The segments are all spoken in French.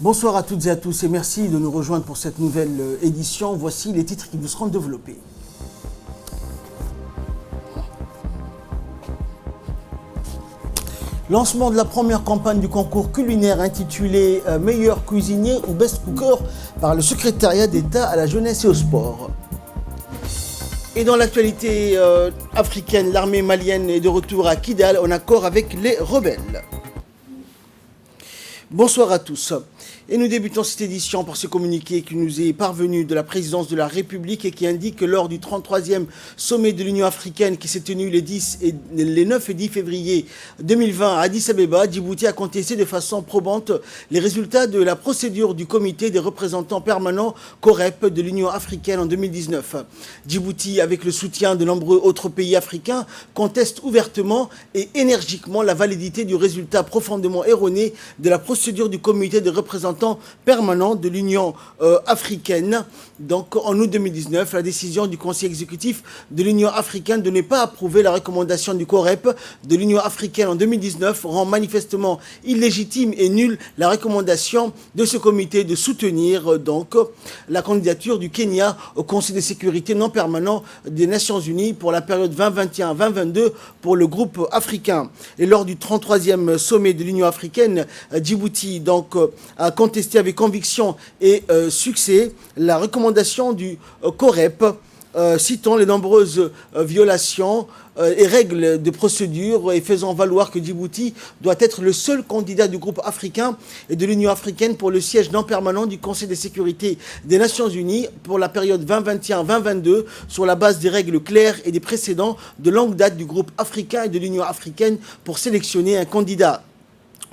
Bonsoir à toutes et à tous et merci de nous rejoindre pour cette nouvelle édition. Voici les titres qui vous seront développés. Lancement de la première campagne du concours culinaire intitulé Meilleur cuisinier ou Best Cooker par le secrétariat d'État à la jeunesse et au sport. Et dans l'actualité africaine, l'armée malienne est de retour à Kidal en accord avec les rebelles. Bonsoir à tous. Et nous débutons cette édition par ce communiqué qui nous est parvenu de la présidence de la République et qui indique que lors du 33e sommet de l'Union africaine qui s'est tenu les 9 et 10 février 2020 à Addis Abeba, Djibouti a contesté de façon probante les résultats de la procédure du comité des représentants permanents COREP de l'Union africaine en 2019. Djibouti, avec le soutien de nombreux autres pays africains, conteste ouvertement et énergiquement la validité du résultat profondément erroné de la procédure du comité des représentants permanent de l'Union africaine. Donc en août 2019, la décision du Conseil exécutif de l'Union africaine de ne pas approuver la recommandation du COREP de l'Union africaine en 2019 rend manifestement illégitime et nulle la recommandation de ce comité de soutenir donc la candidature du Kenya au Conseil de sécurité non permanent des Nations Unies pour la période 2021-2022 pour le groupe africain. Et lors du 33e sommet de l'Union africaine, Djibouti donc a contesté avec conviction et succès la recommandation du COREP citant les nombreuses violations et règles de procédure et faisant valoir que Djibouti doit être le seul candidat du groupe africain et de l'Union africaine pour le siège non permanent du Conseil de sécurité des Nations Unies pour la période 2021-2022 sur la base des règles claires et des précédents de longue date du groupe africain et de l'Union africaine pour sélectionner un candidat.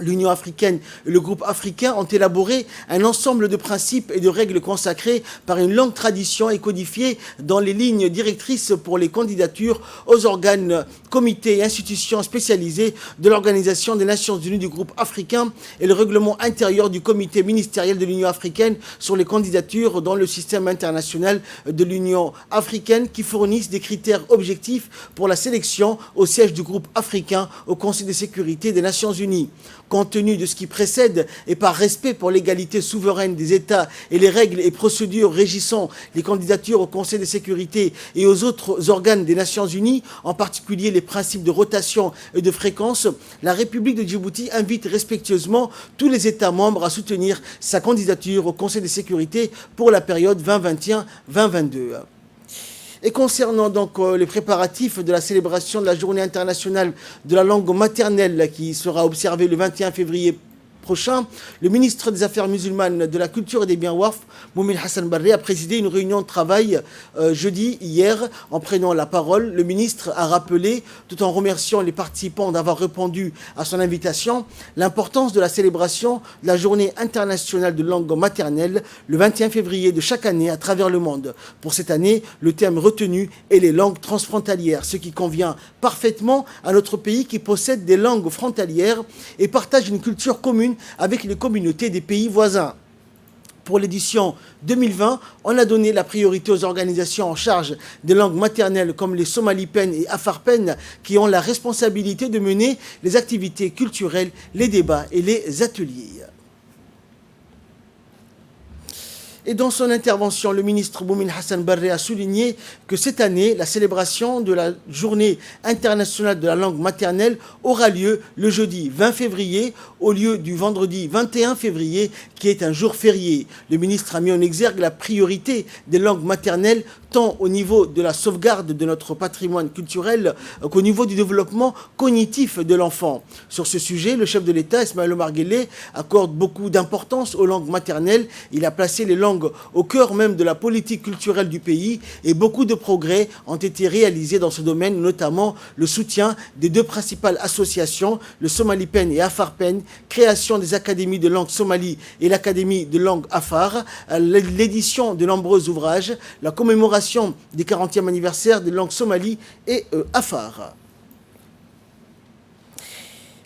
L'Union africaine et le groupe africain ont élaboré un ensemble de principes et de règles consacrés par une longue tradition et codifiées dans les lignes directrices pour les candidatures aux organes, comités et institutions spécialisés de l'Organisation des Nations Unies du groupe africain et le règlement intérieur du comité ministériel de l'Union africaine sur les candidatures dans le système international de l'Union africaine qui fournissent des critères objectifs pour la sélection au siège du groupe africain au Conseil de sécurité des Nations Unies. Compte tenu de ce qui précède et par respect pour l'égalité souveraine des États et les règles et procédures régissant les candidatures au Conseil de sécurité et aux autres organes des Nations Unies, en particulier les principes de rotation et de fréquence, la République de Djibouti invite respectueusement tous les États membres à soutenir sa candidature au Conseil de sécurité pour la période 2021-2022. Et concernant donc les préparatifs de la célébration de la journée internationale de la langue maternelle qui sera observée le 21 février prochain, le ministre des Affaires musulmanes, de la Culture et des Biens Waqf, Moumin Hassan Barre, a présidé une réunion de travail hier. En prenant la parole, le ministre a rappelé, tout en remerciant les participants d'avoir répondu à son invitation, l'importance de la célébration de la journée internationale de langue maternelle le 21 février de chaque année à travers le monde. Pour cette année, le thème retenu est les langues transfrontalières, ce qui convient parfaitement à notre pays qui possède des langues frontalières et partage une culture commune avec les communautés des pays voisins. Pour l'édition 2020, on a donné la priorité aux organisations en charge des langues maternelles comme les Somalipen et Afarpen qui ont la responsabilité de mener les activités culturelles, les débats et les ateliers. Et dans son intervention, le ministre Moumin Hassan Barre a souligné que cette année, la célébration de la journée internationale de la langue maternelle aura lieu le jeudi 20 février au lieu du vendredi 21 février qui est un jour férié. Le ministre a mis en exergue la priorité des langues maternelles tant au niveau de la sauvegarde de notre patrimoine culturel qu'au niveau du développement cognitif de l'enfant. Sur ce sujet, le chef de l'État, Ismaël Omar Guelleh, accorde beaucoup d'importance aux langues maternelles. Il a placé les langues au cœur même de la politique culturelle du pays et beaucoup de progrès ont été réalisés dans ce domaine, notamment le soutien des deux principales associations, le Somalipen et Afarpen, création des académies de langue somali et l'académie de langue Afar, l'édition de nombreux ouvrages, la commémoration des 40e anniversaire des langues somali et Afar.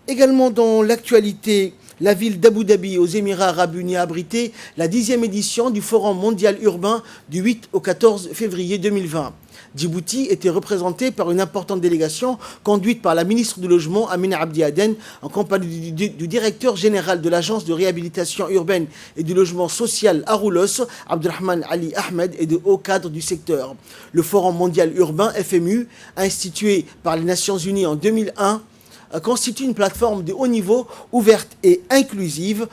Également dans l'actualité La ville d'Abu Dhabi aux Émirats Arabes Unis a abrité la 10e édition du Forum mondial urbain du 8 au 14 février 2020. Djibouti était représenté par une importante délégation conduite par la ministre du Logement, Amina Abdi Aden, en compagnie du directeur général de l'Agence de réhabilitation urbaine et du logement social à Roulos, Abdelrahman Ali Ahmed, et de hauts cadres du secteur. Le Forum mondial urbain, FMU, institué par les Nations Unies en 2001, constitue une plateforme de haut niveau, ouverte et inclusive,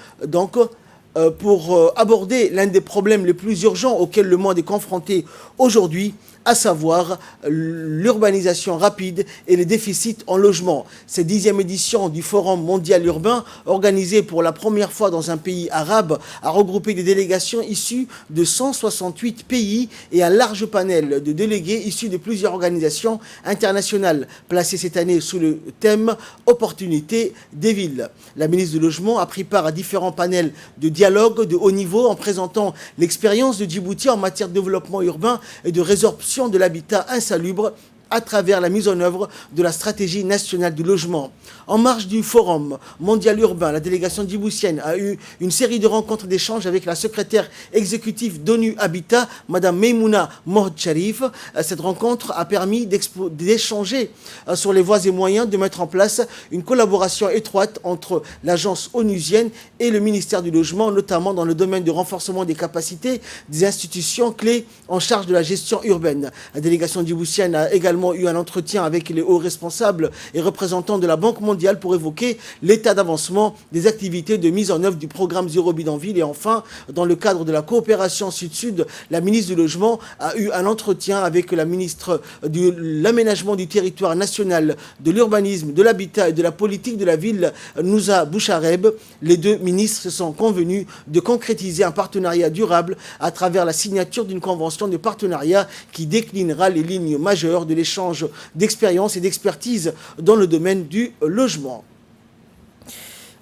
pour aborder l'un des problèmes les plus urgents auxquels le monde est confronté aujourd'hui, à savoir l'urbanisation rapide et les déficits en logement. Cette 10e édition du Forum mondial urbain, organisée pour la première fois dans un pays arabe, a regroupé des délégations issues de 168 pays et un large panel de délégués issus de plusieurs organisations internationales, placées cette année sous le thème « Opportunités des villes ». La ministre du Logement a pris part à différents panels de dialogue de haut niveau en présentant l'expérience de Djibouti en matière de développement urbain et de résorption de l'habitat insalubre à travers la mise en œuvre de la stratégie nationale du logement. En marge du Forum mondial urbain, la délégation djiboutienne a eu une série de rencontres d'échanges avec la secrétaire exécutive d'ONU Habitat, Mme Meimouna Mohd Sharif. Cette rencontre a permis d'échanger sur les voies et moyens de mettre en place une collaboration étroite entre l'agence onusienne et le ministère du Logement, notamment dans le domaine du renforcement des capacités des institutions clés en charge de la gestion urbaine. La délégation djiboutienne a également eu un entretien avec les hauts responsables et représentants de la Banque mondiale pour évoquer l'état d'avancement des activités de mise en œuvre du programme Zéro Bidonville. Et enfin, dans le cadre de la coopération Sud-Sud, la ministre du Logement a eu un entretien avec la ministre de l'Aménagement du territoire national, de l'urbanisme, de l'habitat et de la politique de la ville, Nouza Bouchareb. Les deux ministres se sont convenus de concrétiser un partenariat durable à travers la signature d'une convention de partenariat qui déclinera les lignes majeures de l'échange d'expérience et d'expertise dans le domaine du logement.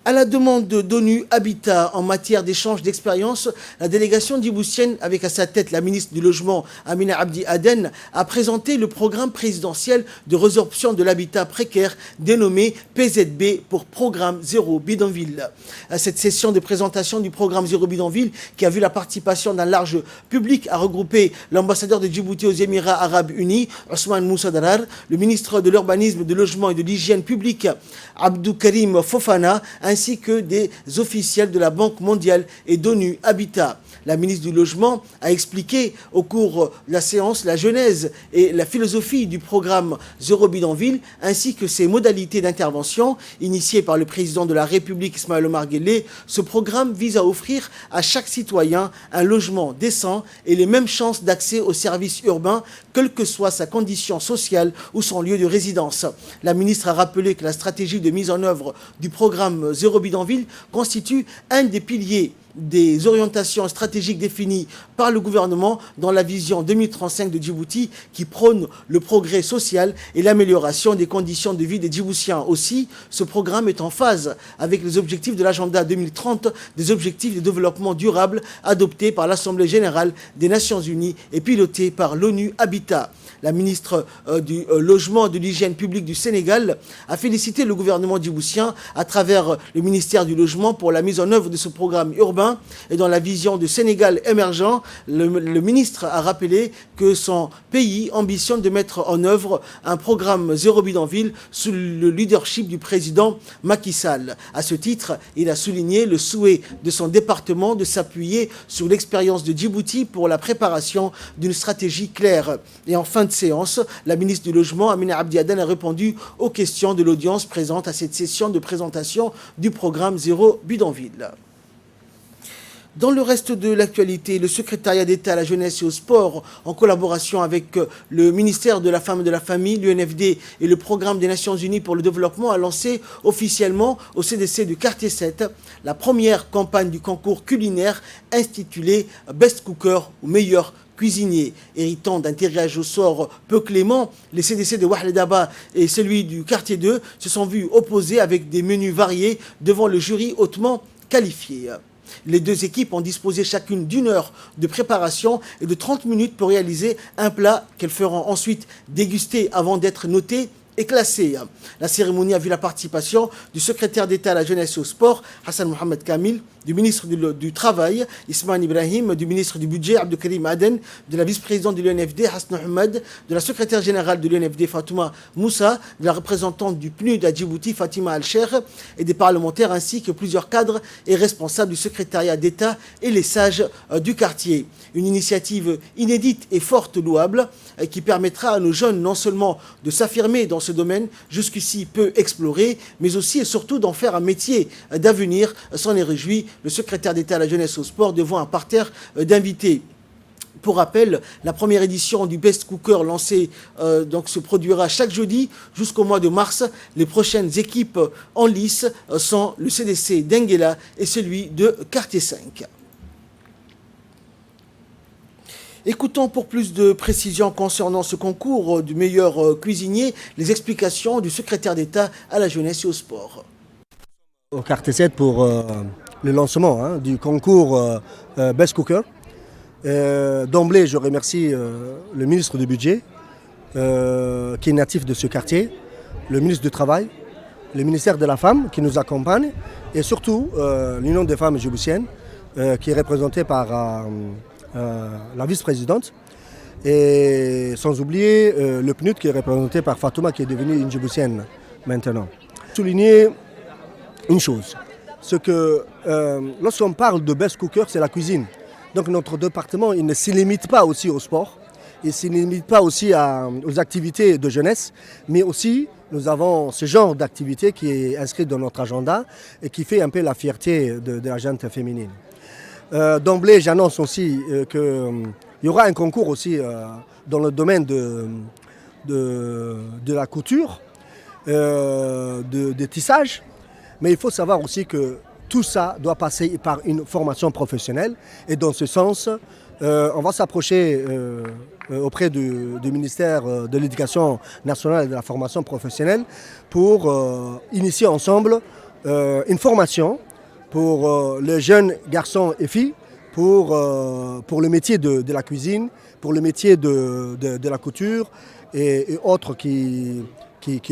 À la demande d'ONU Habitat en matière d'échange d'expérience, la délégation djiboutienne, avec à sa tête la ministre du Logement, Amina Abdi Aden, a présenté le programme présidentiel de résorption de l'habitat précaire dénommé PZB pour Programme Zéro Bidonville. Cette session de présentation du programme Zéro Bidonville, qui a vu la participation d'un large public, a regroupé l'ambassadeur de Djibouti aux Émirats Arabes Unis, Ousmane Moussa Darar, le ministre de l'Urbanisme, de Logement et de l'Hygiène publique, Abdou Karim Fofana, ainsi que des officiels de la Banque mondiale et d'ONU Habitat. La ministre du Logement a expliqué au cours de la séance la genèse et la philosophie du programme Zéro Bidonville, ainsi que ses modalités d'intervention. Initié par le président de la République, Ismaël Omar Guelleh, ce programme vise à offrir à chaque citoyen un logement décent et les mêmes chances d'accès aux services urbains, quelle que soit sa condition sociale ou son lieu de résidence. La ministre a rappelé que la stratégie de mise en œuvre du programme Zéro Bidonville constitue un des piliers des orientations stratégiques définies par le gouvernement dans la vision 2035 de Djibouti qui prône le progrès social et l'amélioration des conditions de vie des Djiboutiens. Aussi, ce programme est en phase avec les objectifs de l'agenda 2030 des objectifs de développement durable adoptés par l'Assemblée générale des Nations Unies et pilotés par l'ONU Habitat. La ministre du Logement et de l'Hygiène publique du Sénégal a félicité le gouvernement djiboutien à travers le ministère du Logement pour la mise en œuvre de ce programme urbain. Et dans la vision de Sénégal émergent, le ministre a rappelé que son pays ambitionne de mettre en œuvre un programme Zéro Bidonville sous le leadership du président Macky Sall. À ce titre, il a souligné le souhait de son département de s'appuyer sur l'expérience de Djibouti pour la préparation d'une stratégie claire. Et en fin de séance, la ministre du Logement, Amina Abdi Aden, a répondu aux questions de l'audience présente à cette session de présentation du programme Zéro Bidonville. Dans le reste de l'actualité, le secrétariat d'État à la jeunesse et au sport, en collaboration avec le ministère de la Femme et de la Famille, l'UNFD et le programme des Nations Unies pour le développement, a lancé officiellement au CDC du quartier 7 la première campagne du concours culinaire intitulée Best Cooker ou meilleur cuisinier. Héritant d'un tirage au sort peu clément, les CDC de Ouahledaba et celui du quartier 2 se sont vus opposés avec des menus variés devant le jury hautement qualifié. Les deux équipes ont disposé chacune d'une heure de préparation et de 30 minutes pour réaliser un plat qu'elles feront ensuite déguster avant d'être notées est classée. La cérémonie a vu la participation du secrétaire d'État à la jeunesse et au sport, Hassan Mohamed Kamil, du ministre du Travail, Ismaël Ibrahim, du ministre du Budget, Abdelkarim Aden, de la vice-présidente de l'UNFD, Hassan Ahmed, de la secrétaire générale de l'UNFD, Fatouma Moussa, de la représentante du PNUD à Djibouti, Fatima Al-Sher, et des parlementaires ainsi que plusieurs cadres et responsables du secrétariat d'État et les sages du quartier. Une initiative inédite et forte, louable, qui permettra à nos jeunes non seulement de s'affirmer dans ce domaine jusqu'ici peu exploré, mais aussi et surtout d'en faire un métier d'avenir. S'en est réjoui le secrétaire d'État à la jeunesse et au sport devant un parterre d'invités. Pour rappel, la première édition du Best Cooker lancée se produira chaque jeudi jusqu'au mois de mars. Les prochaines équipes en lice sont le CDC d'Enguela et celui de Quartier 5. Écoutons pour plus de précisions concernant ce concours du meilleur cuisinier les explications du secrétaire d'État à la jeunesse et au sport. Au Quartier 7 pour le lancement du concours Best Cooker. D'emblée, je remercie le ministre du Budget, qui est natif de ce quartier, le ministre du Travail, le ministère de la Femme qui nous accompagne, et surtout l'Union des femmes djiboutiennes, qui est représentée par la vice-présidente, et sans oublier le PNUD qui est représenté par Fatouma, qui est devenue une djiboutienne maintenant. Souligner une chose, c'est que lorsqu'on parle de Best Cooker, c'est la cuisine. Donc notre département, il ne se limite pas aussi au sport, il ne se limite pas aussi aux activités de jeunesse, mais aussi nous avons ce genre d'activité qui est inscrit dans notre agenda et qui fait un peu la fierté de la gente féminine. D'emblée, j'annonce aussi qu'il y aura un concours aussi dans le domaine de la couture, des tissages, mais il faut savoir aussi que tout ça doit passer par une formation professionnelle et dans ce sens, on va s'approcher auprès du ministère de l'Éducation nationale et de la formation professionnelle pour initier ensemble une formation pour les jeunes garçons et filles pour le métier de la cuisine, pour le métier de la couture et autres qui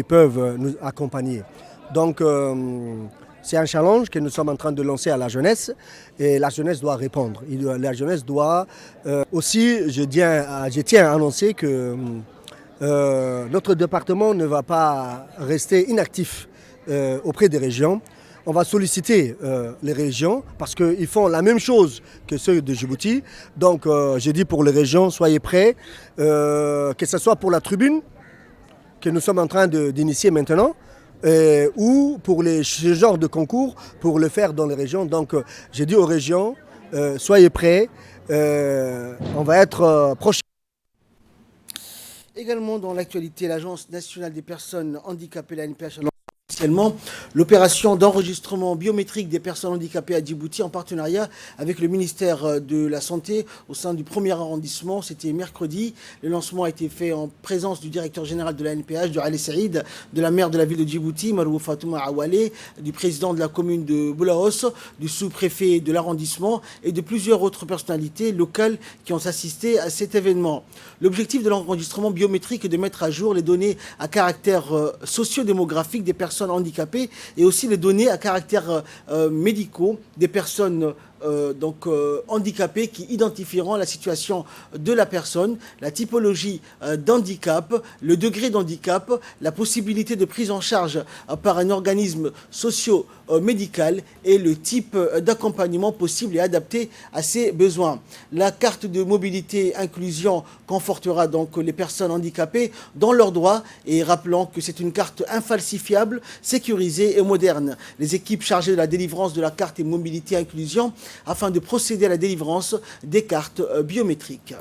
peuvent nous accompagner. Donc, c'est un challenge que nous sommes en train de lancer à la jeunesse et la jeunesse doit répondre. La jeunesse doit aussi, je tiens à annoncer que notre département ne va pas rester inactif auprès des régions. On va solliciter les régions parce qu'ils font la même chose que ceux de Djibouti. Donc j'ai dit pour les régions, soyez prêts, que ce soit pour la tribune que nous sommes en train d'initier maintenant, ou pour ce genre de concours, pour le faire dans les régions. Donc j'ai dit aux régions, soyez prêts, on va être proches. Également dans l'actualité, l'Agence nationale des personnes handicapées, la NPH, officiellement l'opération d'enregistrement biométrique des personnes handicapées à Djibouti en partenariat avec le ministère de la Santé au sein du premier arrondissement. C'était mercredi. Le lancement a été fait en présence du directeur général de la NPH, de Ali Saïd, de la maire de la ville de Djibouti, Marou Fatouma Awale, du président de la commune de Boulaos, du sous-préfet de l'arrondissement et de plusieurs autres personnalités locales qui ont assisté à cet événement. L'objectif de l'enregistrement biométrique est de mettre à jour les données à caractère socio-démographique des personnes handicapées et aussi les données à caractère médicaux des personnes handicapées qui identifieront la situation de la personne, la typologie d'handicap, le degré d'handicap, la possibilité de prise en charge par un organisme socio-médical et le type d'accompagnement possible et adapté à ses besoins. La carte de mobilité inclusion confortera donc les personnes handicapées dans leurs droits et rappelons que c'est une carte infalsifiable, sécurisée et moderne. Les équipes chargées de la délivrance de la carte et mobilité inclusion afin de procéder à la délivrance des cartes biométriques.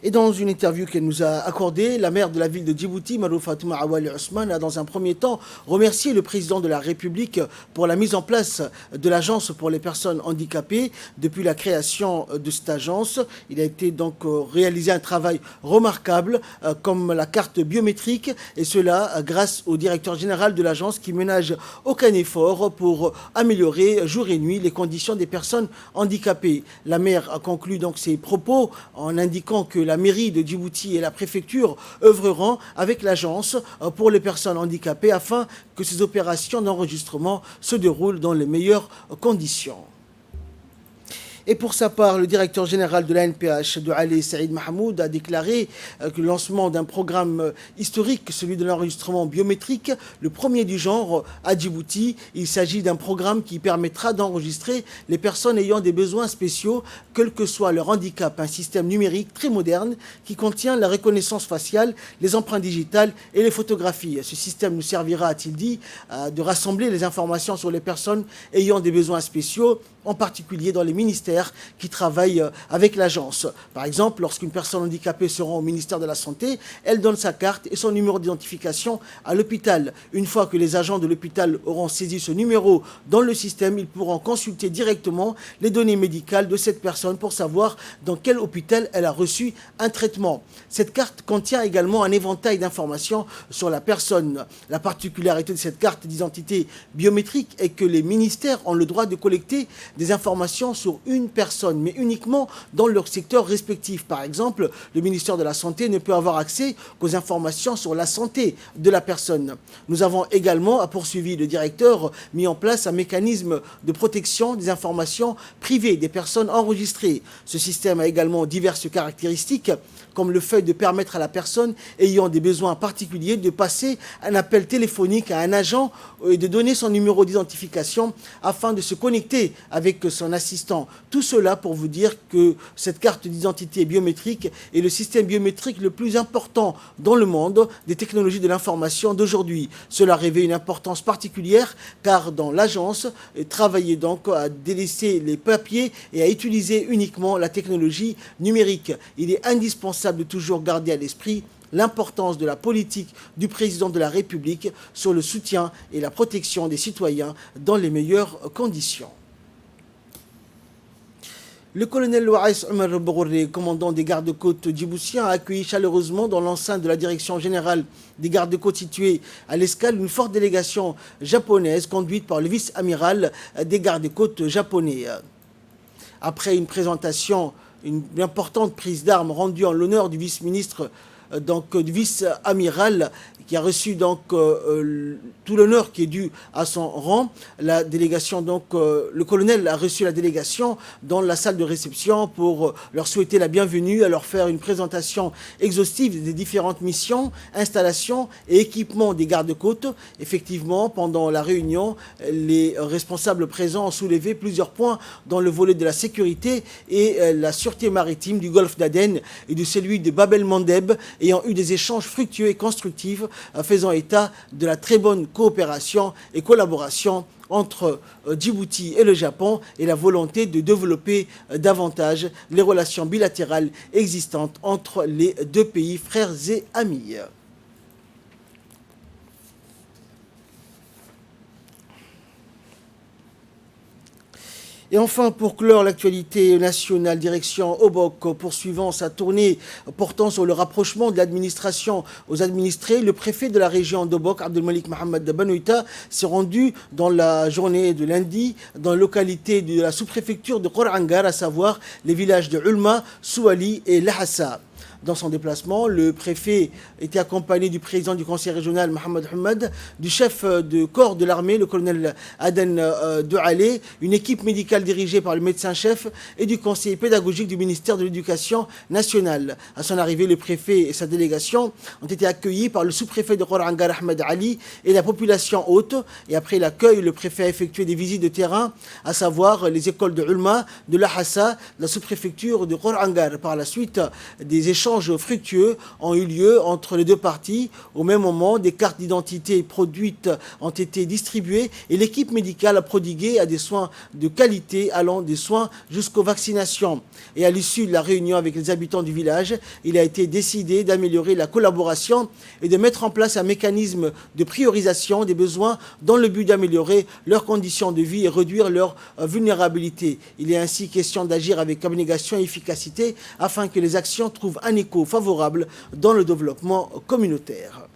Et dans une interview qu'elle nous a accordée, la maire de la ville de Djibouti, Marou Fatouma Awali Ousmane, a dans un premier temps remercié le président de la République pour la mise en place de l'agence pour les personnes handicapées. Depuis la création de cette agence, il a été donc réalisé un travail remarquable comme la carte biométrique et cela grâce au directeur général de l'agence qui ménage aucun effort pour améliorer jour et nuit les conditions des personnes handicapées. La maire a conclu donc ses propos en indiquant que la mairie de Djibouti et la préfecture œuvreront avec l'agence pour les personnes handicapées afin que ces opérations d'enregistrement se déroulent dans les meilleures conditions. Et pour sa part, le directeur général de l'ANPH, Doualé Saïd Mahmoud, a déclaré que le lancement d'un programme historique, celui de l'enregistrement biométrique, le premier du genre à Djibouti. Il s'agit d'un programme qui permettra d'enregistrer les personnes ayant des besoins spéciaux, quel que soit leur handicap. Un système numérique très moderne qui contient la reconnaissance faciale, les empreintes digitales et les photographies. Ce système nous servira, a-t-il dit, de rassembler les informations sur les personnes ayant des besoins spéciaux, en particulier dans les ministères qui travaillent avec l'agence. Par exemple, lorsqu'une personne handicapée se rend au ministère de la Santé, elle donne sa carte et son numéro d'identification à l'hôpital. Une fois que les agents de l'hôpital auront saisi ce numéro dans le système, ils pourront consulter directement les données médicales de cette personne pour savoir dans quel hôpital elle a reçu un traitement. Cette carte contient également un éventail d'informations sur la personne. La particularité de cette carte d'identité biométrique est que les ministères ont le droit de collecter des informations sur une personne, mais uniquement dans leur secteur respectif. Par exemple, le ministère de la Santé ne peut avoir accès qu'aux informations sur la santé de la personne. Nous avons également, a poursuivi le directeur, mis en place un mécanisme de protection des informations privées des personnes enregistrées. Ce système a également diverses caractéristiques, comme le fait de permettre à la personne ayant des besoins particuliers de passer un appel téléphonique à un agent et de donner son numéro d'identification afin de se connecter avec son assistant. Tout cela pour vous dire que cette carte d'identité biométrique est le système biométrique le plus important dans le monde des technologies de l'information d'aujourd'hui. Cela revêt une importance particulière car dans l'agence, travailler donc à délaisser les papiers et à utiliser uniquement la technologie numérique. Il est indispensable de toujours garder à l'esprit l'importance de la politique du président de la République sur le soutien et la protection des citoyens dans les meilleures conditions. Le colonel Waïs Omar Bourré, commandant des gardes-côtes djiboutiens, a accueilli chaleureusement dans l'enceinte de la direction générale des gardes-côtes située à l'Escale une forte délégation japonaise conduite par le vice-amiral des gardes-côtes japonais. Après une présentation, une importante prise d'armes rendue en l'honneur du vice-ministre, du vice-amiral, qui a reçu tout l'honneur qui est dû à son rang. La délégation, le colonel a reçu la délégation dans la salle de réception pour leur souhaiter la bienvenue, à leur faire une présentation exhaustive des différentes missions, installations et équipements des gardes-côtes. Effectivement, pendant la réunion, les responsables présents ont soulevé plusieurs points dans le volet de la sécurité et la sûreté maritime du golfe d'Aden et de celui de Bab el-Mandeb, ayant eu des échanges fructueux et constructifs, faisant état de la très bonne coopération et collaboration entre Djibouti et le Japon et la volonté de développer davantage les relations bilatérales existantes entre les deux pays frères et amis. Et enfin, pour clore l'actualité nationale, direction Obok, poursuivant sa tournée portant sur le rapprochement de l'administration aux administrés, le préfet de la région d'Obok, Abdelmalik Mohamed Banoïta, s'est rendu dans la journée de lundi dans la localité de la sous-préfecture de Khorangar, à savoir les villages de Ulma, Souali et Lahassa. Dans son déplacement, le préfet était accompagné du président du conseil régional, Mohamed Hamad, du chef de corps de l'armée, le colonel Aden Doualé, une équipe médicale dirigée par le médecin-chef et du conseiller pédagogique du ministère de l'Éducation nationale. À son arrivée, le préfet et sa délégation ont été accueillis par le sous-préfet de Khorangar, Ahmed Ali, et la population haute. Et après l'accueil, le préfet a effectué des visites de terrain, à savoir les écoles de Ulma, de Lahassa, de la sous-préfecture de Khorangar. Par la suite, des échanges fructueux ont eu lieu entre les deux parties. Au même moment, des cartes d'identité produites ont été distribuées et l'équipe médicale a prodigué à des soins de qualité allant des soins jusqu'aux vaccinations. Et à l'issue de la réunion avec les habitants du village, il a été décidé d'améliorer la collaboration et de mettre en place un mécanisme de priorisation des besoins dans le but d'améliorer leurs conditions de vie et réduire leur vulnérabilité. Il est ainsi question d'agir avec abnégation et efficacité afin que les actions trouvent un écho favorable dans le développement communautaire.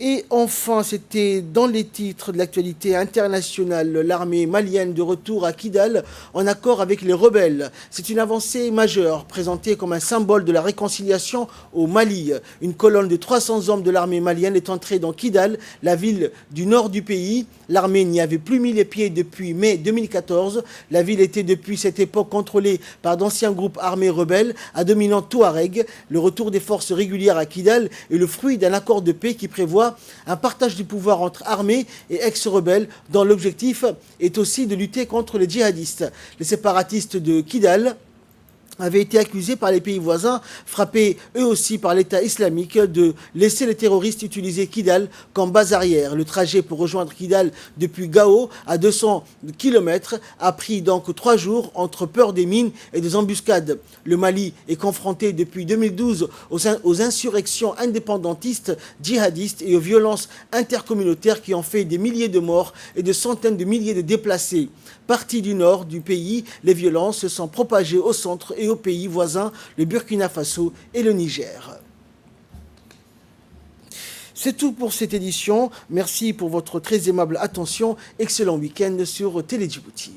Et enfin, c'était dans les titres de l'actualité internationale, l'armée malienne de retour à Kidal en accord avec les rebelles. C'est une avancée majeure, présentée comme un symbole de la réconciliation au Mali. Une colonne de 300 hommes de l'armée malienne est entrée dans Kidal, la ville du nord du pays. L'armée n'y avait plus mis les pieds depuis mai 2014. La ville était depuis cette époque contrôlée par d'anciens groupes armés rebelles à dominant Touareg. Le retour des forces régulières à Kidal est le fruit d'un accord de paix qui prévoit un partage du pouvoir entre armées et ex-rebelles dont l'objectif est aussi de lutter contre les djihadistes. Les séparatistes de Kidal avaient été accusés par les pays voisins, frappés eux aussi par l'État islamique, de laisser les terroristes utiliser Kidal comme base arrière. Le trajet pour rejoindre Kidal depuis Gao, à 200 km, a pris donc 3 jours entre peur des mines et des embuscades. Le Mali est confronté depuis 2012 aux insurrections indépendantistes, djihadistes et aux violences intercommunautaires qui ont fait des milliers de morts et de centaines de milliers de déplacés. Partie du nord du pays, les violences se sont propagées au centre et aux pays voisins, le Burkina Faso et le Niger. C'est tout pour cette édition. Merci pour votre très aimable attention. Excellent week-end sur Télé Djibouti.